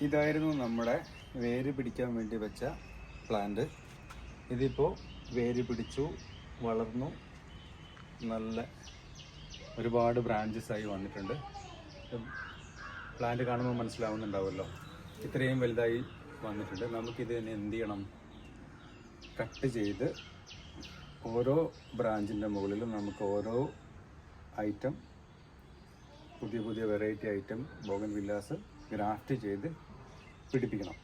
ഇതായിരുന്നു നമ്മുടെ വേര് പിടിക്കാൻ വേണ്ടി വെച്ച പ്ലാന്റ്. ഇതിപ്പോൾ വേര് പിടിച്ചു, വളർന്നു, നല്ല ഒരുപാട് ബ്രാഞ്ചസ് ആയി വന്നിട്ടുണ്ട്. പ്ലാന്റ് കാണുമ്പോൾ മനസ്സിലാവുന്നുണ്ടാവുമല്ലോ, ഇത്രയും വലുതായി വന്നിട്ടുണ്ട്. നമുക്കിതിനെ എന്ത് ചെയ്യണം? കട്ട് ചെയ്ത് ഓരോ ബ്രാഞ്ചിൻ്റെ മുകളിലും നമുക്ക് ഓരോ ഐറ്റം, പുതിയ പുതിയ വെറൈറ്റി ഐറ്റം ബോഗൺവില്ലാസ് ഗ്രാഫ്റ്റ് ചെയ്ത് പിടിപ്പിക്കണം.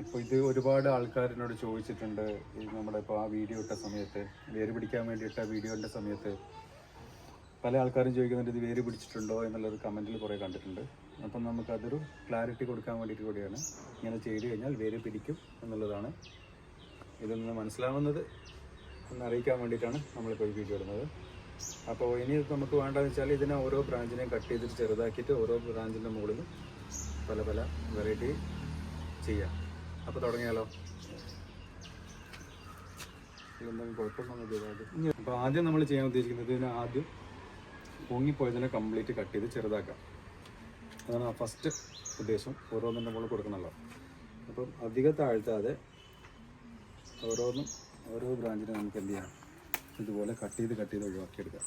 ഇപ്പോൾ ഇത് ഒരുപാട് ആൾക്കാരിനോട് ചോദിച്ചിട്ടുണ്ട്. നമ്മുടെ ഇപ്പോൾ ആ വീഡിയോ ഇട്ട സമയത്ത്, വേര് പിടിക്കാൻ വേണ്ടി ഇട്ട വീഡിയോൻ്റെ സമയത്ത് പല ആൾക്കാരും ചോദിക്കുന്നുണ്ട് ഇത് വേര് പിടിച്ചിട്ടുണ്ടോ എന്നുള്ളത് കമൻറ്റിൽ കുറേ കണ്ടിട്ടുണ്ട്. അപ്പം നമുക്കതൊരു ക്ലാരിറ്റി കൊടുക്കാൻ വേണ്ടിയിട്ട് കൂടിയാണ് ഇങ്ങനെ ചെയ്ത് കഴിഞ്ഞാൽ വേര് പിടിക്കും എന്നുള്ളതാണ് ഇതിൽ നിന്ന് മനസ്സിലാവുന്നത് എന്ന് അറിയിക്കാൻ വേണ്ടിയിട്ടാണ് നമ്മളിപ്പോൾ ഈ വീഡിയോ ഇടുന്നത്. അപ്പോൾ ഇനി നമുക്ക് വേണ്ടതെന്ന് വെച്ചാൽ ഇതിനെ ഓരോ ബ്രാഞ്ചിനെയും കട്ട് ചെയ്തിട്ട് ചെറുതാക്കിയിട്ട് ഓരോ ബ്രാഞ്ചിൻ്റെ മുകളിലും പല പല വെറൈറ്റി ചെയ്യാം. അപ്പോൾ തുടങ്ങിയാലോ? എന്തെങ്കിലും കുഴപ്പമൊന്നും ചെയ്താൽ. അപ്പോൾ ആദ്യം നമ്മൾ ചെയ്യാൻ ഉദ്ദേശിക്കുന്നത് ഇതിനെ ആദ്യം പൊങ്ങിപ്പോയതിനെ കംപ്ലീറ്റ് കട്ട് ചെയ്ത് ചെറുതാക്കാം. അതാണ് ഫസ്റ്റ് ഉദ്ദേശം. ഓരോന്നിൻ്റെ മുകളിൽ കൊടുക്കണമല്ലോ. അപ്പം അധികം താഴ്ത്താതെ ഓരോ ബ്രാഞ്ചിനെ നമുക്ക് എന്ത് ചെയ്യാം? ഇതുപോലെ കട്ട് ചെയ്ത് ഒഴിവാക്കിയെടുക്കാം.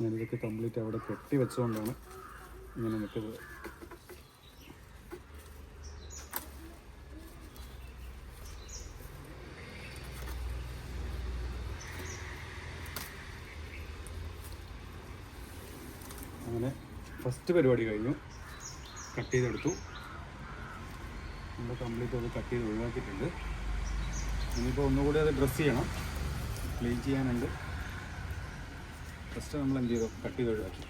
ഞാനിതൊക്കെ കംപ്ലീറ്റ് അവിടെ കെട്ടി വെച്ചുകൊണ്ടാണ് ഇങ്ങനെ നിൽക്കുന്നത്. അങ്ങനെ ഫസ്റ്റ് പരിപാടി കഴിഞ്ഞു, കട്ട് ചെയ്തെടുത്തു. നമ്മൾ കംപ്ലീറ്റ് അത് കട്ട് ചെയ്ത് ഒഴിവാക്കിയിട്ടുണ്ട്. ഇനിയിപ്പോൾ ഒന്നുകൂടി അത് ഡ്രസ്സ് ചെയ്യണം, ക്ലീൻ ചെയ്യാനുണ്ട്. ഫസ്റ്റ് നമ്മൾ എന്ത് ചെയ്തു? കട്ട് ചെയ്ത് ഒഴിവാക്കി.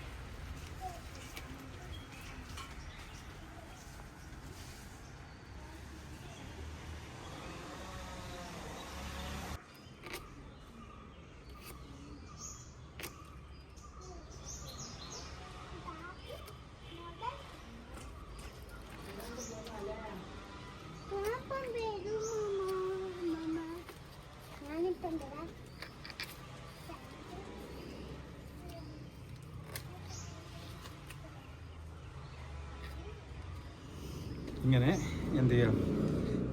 ഇങ്ങനെ എന്ത് ചെയ്യാം?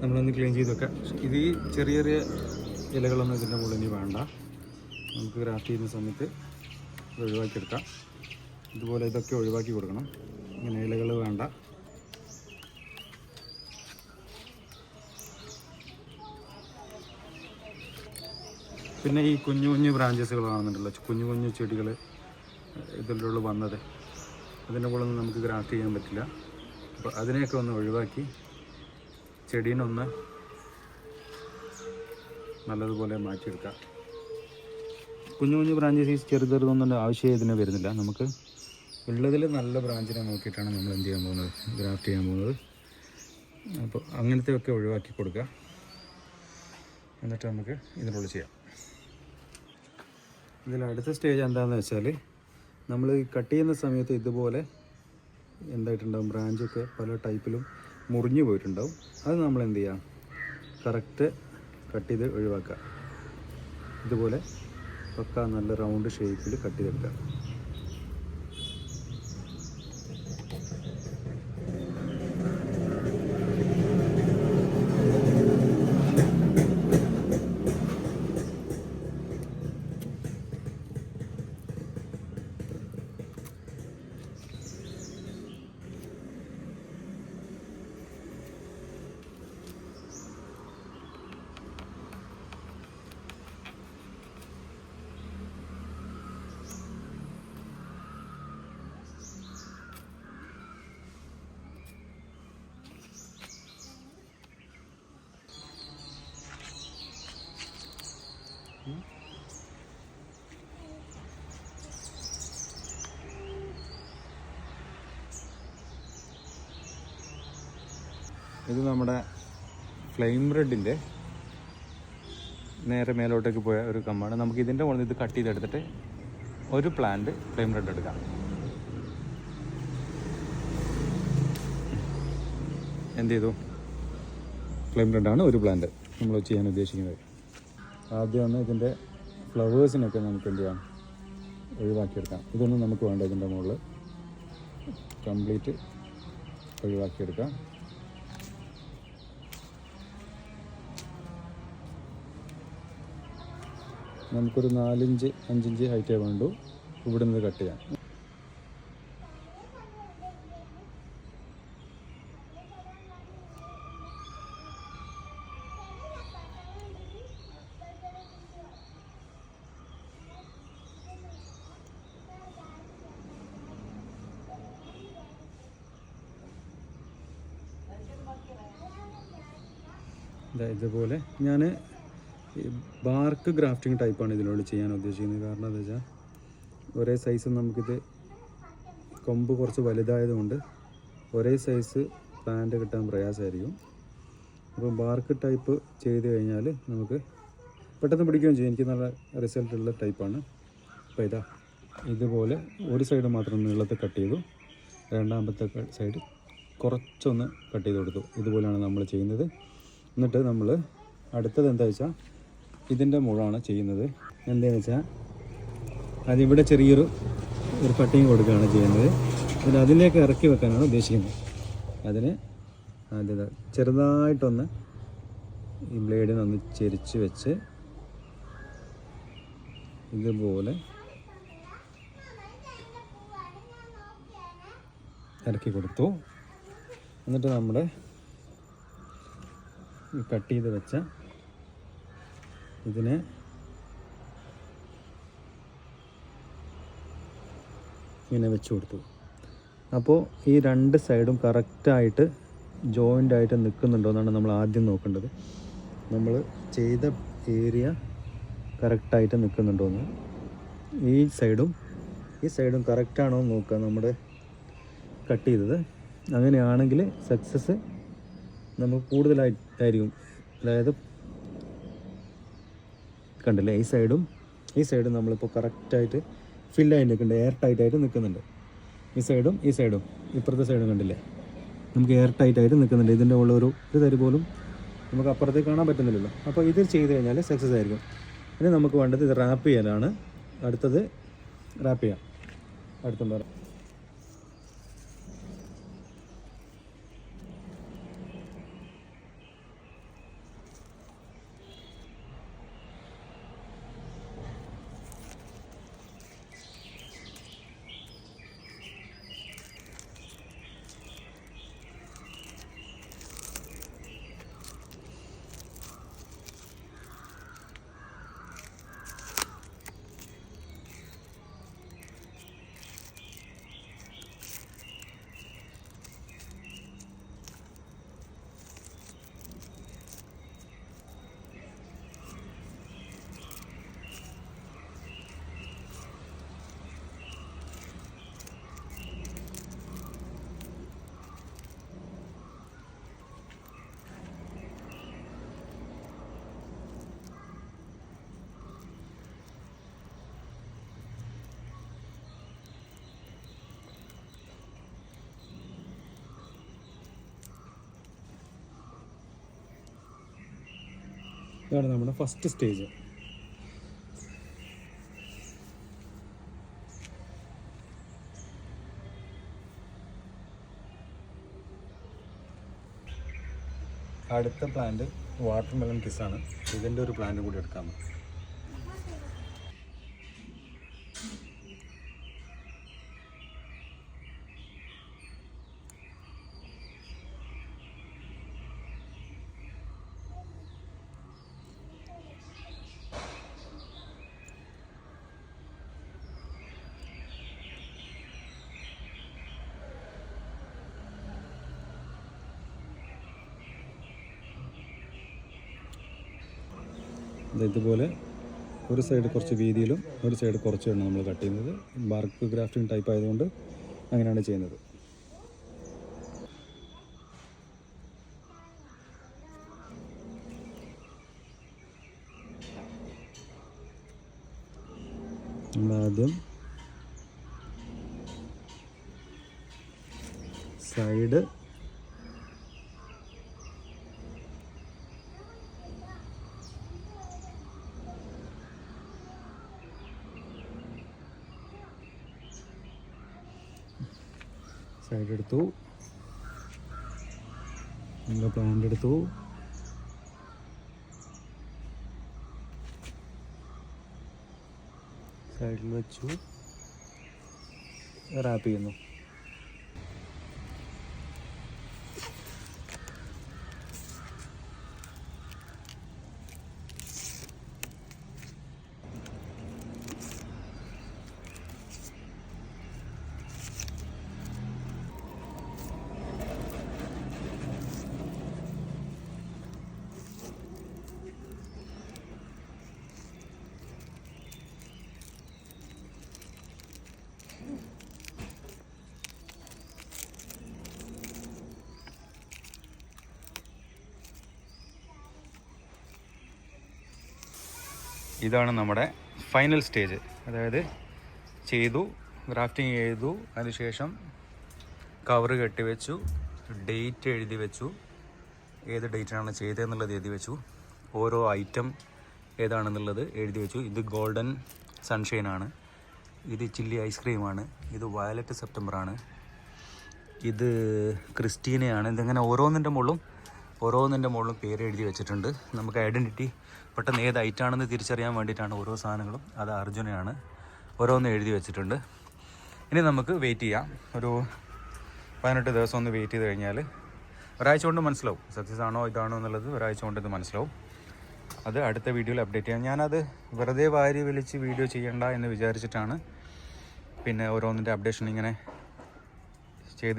നമ്മളൊന്ന് ക്ലീൻ ചെയ്ത് വെക്കാം. ഇത് ഈ ചെറിയ ചെറിയ ഇലകളൊന്നും ഇതിൻ്റെ മുകളിൽ ഇനി വേണ്ട. നമുക്ക് ഗ്രാഫ്റ്റ് ചെയ്യുന്ന സമയത്ത് ഇത് ഒഴിവാക്കിയെടുക്കാം. ഇതുപോലെ ഇതൊക്കെ ഒഴിവാക്കി കൊടുക്കണം. ഇങ്ങനെ ഇലകൾ വേണ്ട. പിന്നെ ഈ കുഞ്ഞു കുഞ്ഞു ബ്രാഞ്ചസുകൾ കാണുന്നുണ്ടല്ലോ, കുഞ്ഞു കുഞ്ഞു ചെടികൾ ഇതിലുള്ള വന്നത്, അതിൻ്റെ മുകളിലൊന്നും നമുക്ക് ഗ്രാഫ്റ്റ് ചെയ്യാൻ പറ്റില്ല. അപ്പോൾ അതിനെയൊക്കെ ഒന്ന് ഒഴിവാക്കി ചെടീനൊന്ന് നല്ലതുപോലെ മാറ്റിയെടുക്കാം. കുഞ്ഞു കുഞ്ഞു ബ്രാഞ്ചസ് ഈ ചെറുതൊന്നും ആവശ്യം ഇതിന് വരുന്നില്ല. നമുക്ക് ഉള്ളതിൽ നല്ല ബ്രാഞ്ചിനെ നോക്കിയിട്ടാണ് നമ്മൾ എന്ത് ചെയ്യാൻ പോകുന്നത്? ഗ്രാഫ്റ്റ് ചെയ്യാൻ പോകുന്നത്. അപ്പോൾ അങ്ങനത്തെയൊക്കെ ഒഴിവാക്കി കൊടുക്കുക. എന്നിട്ട് നമുക്ക് ഇതിനുള്ളിൽ ചെയ്യാം. ഇതിൽ അടുത്ത സ്റ്റേജ് എന്താണെന്ന് വെച്ചാൽ, നമ്മൾ കട്ട് ചെയ്യുന്ന സമയത്ത് ഇതുപോലെ എന്തായിട്ടുണ്ടാവും? ബ്രാഞ്ചൊക്കെ പല ടൈപ്പിലും മുറിഞ്ഞു പോയിട്ടുണ്ടാവും. അത് നമ്മൾ എന്ത് ചെയ്യാം? കറക്റ്റ് കട്ട് ചെയ്ത് ഒഴിവാക്കുക. ഇതുപോലെ പക്ക നല്ല റൗണ്ട് ഷേപ്പിൽ കട്ട് ചെയ്തെടുക്കുക. ഇത് നമ്മുടെ ഫ്ലെയിം റെഡിൻ്റെ നേരെ മേലോട്ടേക്ക് പോയ ഒരു കമ്പാണ്. നമുക്ക് ഇതിൻ്റെ മുകളിൽ ഇത് കട്ട് ചെയ്തെടുത്തിട്ട് ഒരു പ്ലാന്റ് ഫ്ലെയിം റെഡ് എടുക്കാം. എന്ത് ചെയ്തു? ഫ്ലെയിം റെഡാണ് ഒരു പ്ലാന്റ് നമ്മൾ ചെയ്യാൻ ഉദ്ദേശിക്കുന്നത്. ആദ്യം ഒന്ന് ഇതിൻ്റെ ഫ്ലവേഴ്സിനൊക്കെ നമുക്ക് എന്ത് ചെയ്യാം, ഒഴിവാക്കിയെടുക്കാം. ഇതൊന്നും നമുക്ക് വേണ്ട. ഇതിൻ്റെ മുകളിൽ കംപ്ലീറ്റ് ഒഴിവാക്കിയെടുക്കാം. നമുക്കൊരു 4-5 ഇഞ്ച് ഹൈറ്റേ വേണ്ടു ഇവിടെ നിന്ന് കട്ട് ചെയ്യാം. ഇതുപോലെ ഞാൻ ബാർക്ക് ഗ്രാഫ്റ്റിംഗ് ടൈപ്പാണ് ഇതിനോട് ചെയ്യാൻ ഉദ്ദേശിക്കുന്നത്. കാരണം എന്താ വെച്ചാൽ ഒരേ സൈസ് നമുക്കിത് കൊമ്പ് കുറച്ച് വലുതായതുകൊണ്ട് ഒരേ സൈസ് പ്ലാന്റ് കിട്ടാൻ പ്രയാസമായിരിക്കും. അപ്പോൾ ബാർക്ക് ടൈപ്പ് ചെയ്ത് കഴിഞ്ഞാൽ നമുക്ക് പെട്ടെന്ന് പിടിക്കുകയും ചെയ്യും. എനിക്ക് നല്ല റിസൾട്ടുള്ള ടൈപ്പാണ്. അപ്പോൾ ഇതുപോലെ ഒരു സൈഡ് മാത്രം നീളത്തിൽ കട്ട് ചെയ്തു, രണ്ടാമത്തെ സൈഡ് കുറച്ചൊന്ന് കട്ട് ചെയ്ത് കൊടുത്തു. ഇതുപോലെയാണ് നമ്മൾ ചെയ്യുന്നത്. എന്നിട്ട് നമ്മൾ അടുത്തത് എന്താ വെച്ചാൽ ഇതിൻ്റെ മുകളാണ് ചെയ്യുന്നത്. എന്താണെന്ന് വെച്ചാൽ അതിവിടെ ചെറിയൊരു കട്ടിങ് കൊടുക്കുകയാണ് ചെയ്യുന്നത്. എന്നിട്ട് അതിലേക്ക് ഇറക്കി വെക്കാനാണ് ഉദ്ദേശിക്കുന്നത്. അതിന് ആദ്യത്തെ ചെറുതായിട്ടൊന്ന് ഈ ബ്ലേഡിനൊന്ന് ചെരിച്ച് വെച്ച് ഇതുപോലെ ഇറക്കി കൊടുത്തു. എന്നിട്ട് നമ്മുടെ കട്ട് ചെയ്ത് വെച്ച ഇതിനെ ഇങ്ങനെ വെച്ച് കൊടുത്തു. അപ്പോൾ ഈ രണ്ട് സൈഡും കറക്റ്റായിട്ട് ജോയിൻ്റായിട്ട് നിൽക്കുന്നുണ്ടോ എന്നാണ് നമ്മൾ ആദ്യം നോക്കേണ്ടത്. നമ്മൾ ചെയ്ത ഏരിയ കറക്റ്റായിട്ട് നിൽക്കുന്നുണ്ടോ എന്ന്. ഈ സൈഡും കറക്റ്റാണോ എന്ന് നോക്കുക നമ്മുടെ കട്ട് ചെയ്തത്. അങ്ങനെയാണെങ്കിൽ സക്സസ് നമുക്ക് കൂടുതലായിട്ടായിരിക്കും. അതായത് കണ്ടില്ലേ, ഈ സൈഡും നമ്മളിപ്പോൾ കറക്റ്റായിട്ട് ഫില്ലായി നിൽക്കുന്നുണ്ട്, എയർ ടൈറ്റായിട്ട് നിൽക്കുന്നുണ്ട്. ഈ സൈഡും ഇപ്പുറത്തെ സൈഡും കണ്ടില്ലേ, നമുക്ക് എയർ ടൈറ്റായിട്ട് നിൽക്കുന്നുണ്ട്. ഇതിൻ്റെ ഉള്ള ഒരു തരി പോലും നമുക്ക് അപ്പുറത്തേക്ക് കാണാൻ പറ്റുന്നില്ലല്ലോ. അപ്പോൾ ഇത് ചെയ്ത് കഴിഞ്ഞാൽ സക്സസ് ആയിരിക്കും. ഇനി നമുക്ക് വേണ്ടത് ഇത് റാപ്പ് ചെയ്യാനാണ്. അടുത്തത് റാപ്പ് ചെയ്യാം. അടുത്തുണ്ടോ? ഇതാണ് നമ്മുടെ ഫസ്റ്റ് സ്റ്റേജ്. അടുത്ത പ്ലാന്റ് വാട്ടർ മെലൺ കിസ്സാണ്. ഇതിൻ്റെ ഒരു പ്ലാന്റ് കൂടി എടുക്കാം. ഇതുപോലെ ഒരു സൈഡ് കുറച്ച് വീതിയിലും ഒരു സൈഡ് കുറച്ചുമാണ് നമ്മൾ കട്ട് ചെയ്യുന്നത്. ബാർക്ക് ഗ്രാഫ്റ്റിംഗ് ടൈപ്പ് ആയതുകൊണ്ട് അങ്ങനെയാണ് ചെയ്യുന്നത്. നമ്മളാദ്യം സൈഡ് എടുത്തു, നമ്മൾ പ്ലാന്റ് എടുത്തു, സൈഡിൽ വെച്ചു, റാപ്പ് ചെയ്യുന്നു. ഇതാണ് നമ്മുടെ ഫൈനൽ സ്റ്റേജ്. അതായത് ചെയ്തു, ഗ്രാഫ്റ്റിംഗ് ചെയ്തു, അതിനുശേഷം കവറ് കെട്ടിവെച്ചു, ഡേറ്റ് എഴുതി വെച്ചു, ഏത് ഡേറ്റിനാണ് ചെയ്തതെന്നുള്ളത് എഴുതി വെച്ചു, ഓരോ ഐറ്റം ഏതാണെന്നുള്ളത് എഴുതി വെച്ചു. ഇത് ഗോൾഡൻ സൺഷൈനാണ്, ഇത് ചില്ലി ഐസ്ക്രീമാണ്, ഇത് വയലറ്റ് സെപ്റ്റംബറാണ്, ഇത് ക്രിസ്റ്റീനയാണ്. ഇതിങ്ങനെ ഓരോന്നിൻ്റെ മുകളിലും പേര് എഴുതി വെച്ചിട്ടുണ്ട്. നമുക്ക് ഐഡൻറ്റിറ്റി പെട്ടെന്ന് ഏത് ഐറ്റാണെന്ന് തിരിച്ചറിയാൻ വേണ്ടിയിട്ടാണ് ഓരോ സാധനങ്ങളും. അത് അർജുനയാണ്, ഓരോന്ന് എഴുതി വെച്ചിട്ടുണ്ട്. ഇനി നമുക്ക് വെയിറ്റ് ചെയ്യാം. ഒരു 18 ദിവസം ഒന്ന് വെയിറ്റ് ചെയ്ത് കഴിഞ്ഞാൽ ഒരാഴ്ച കൊണ്ട് മനസ്സിലാവും സക്സസ് ആണോ ഇതാണോ എന്നുള്ളത്. ഒരാഴ്ച കൊണ്ട് ഇത് മനസ്സിലാവും. അത് അടുത്ത വീഡിയോയിൽ അപ്ഡേറ്റ് ചെയ്യാം. ഞാനത് വെറുതെ വാരി വലിച്ച് വീഡിയോ ചെയ്യണ്ട എന്ന് വിചാരിച്ചിട്ടാണ് പിന്നെ ഓരോന്നിൻ്റെ അപ്ഡേഷൻ ഇങ്ങനെ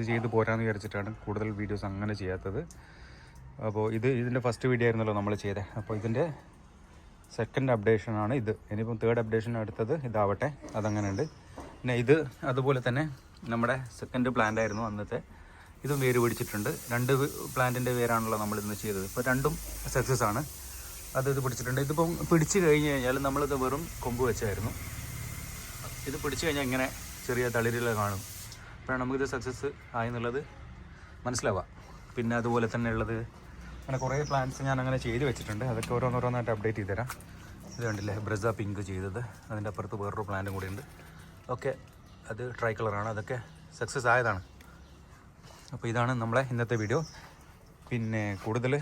ചെയ്ത് പോരാന്ന് വിചാരിച്ചിട്ടാണ് കൂടുതൽ വീഡിയോസ് അങ്ങനെ ചെയ്യാത്തത്. അപ്പോൾ ഇതിൻ്റെ ഫസ്റ്റ് വീഡിയോ ആയിരുന്നല്ലോ നമ്മൾ ചെയ്തത്. അപ്പോൾ ഇതിൻ്റെ സെക്കൻഡ് അപ്ഡേഷനാണ് ഇത്. ഇനിയിപ്പം തേർഡ് അപ്ഡേഷൻ അടുത്തത് ഇതാവട്ടെ, അതങ്ങനെ ഉണ്ട്. പിന്നെ ഇത് അതുപോലെ തന്നെ നമ്മുടെ സെക്കൻഡ് പ്ലാന്റ് ആയിരുന്നു അന്നത്തെ. ഇതും വേര് പിടിച്ചിട്ടുണ്ട്. 2 പ്ലാന്റിൻ്റെ വേരാണല്ലോ നമ്മൾ ഇന്ന് ചെയ്തത്. ഇപ്പോൾ രണ്ടും സക്സസ് ആണ്. ഇത് പിടിച്ചിട്ടുണ്ട്. ഇതിപ്പം പിടിച്ച് കഴിഞ്ഞ് കഴിഞ്ഞാൽ നമ്മളിത് വെറും കൊമ്പ് വെച്ചായിരുന്നു. ഇത് പിടിച്ച് കഴിഞ്ഞാൽ ഇങ്ങനെ ചെറിയ തളിരില കാണും. അപ്പോഴാണ് നമുക്കിത് സക്സസ് ആയെന്നുള്ളത് മനസ്സിലാവുക. പിന്നെ അതുപോലെ തന്നെ ഉള്ളത് അങ്ങനെ കുറേ പ്ലാന്റ്സ് ഞാൻ അങ്ങനെ ചെയ്ത് വെച്ചിട്ടുണ്ട്. അതൊക്കെ ഓരോന്നോരോന്നായിട്ട് അപ്ഡേറ്റ് ചെയ്ത് തരാം. ഇത് കണ്ടില്ലേ, ബ്രസ പിങ്ക് ചെയ്തത്. അതിൻ്റെ അപ്പുറത്ത് വേറൊരു പ്ലാന്റും കൂടി ഉണ്ട്. ഓക്കെ, അത് ട്രൈ കളറാണ്. അതൊക്കെ സക്സസ് ആയതാണ്. അപ്പോൾ ഇതാണ് നമ്മളെ ഇന്നത്തെ വീഡിയോ. പിന്നെ കൂടുതൽ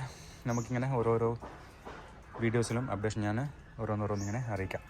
നമുക്കിങ്ങനെ ഓരോരോ വീഡിയോസിലും അപ്ഡേഷൻ ഞാൻ ഓരോന്നോരോന്നിങ്ങനെ അറിയിക്കാം.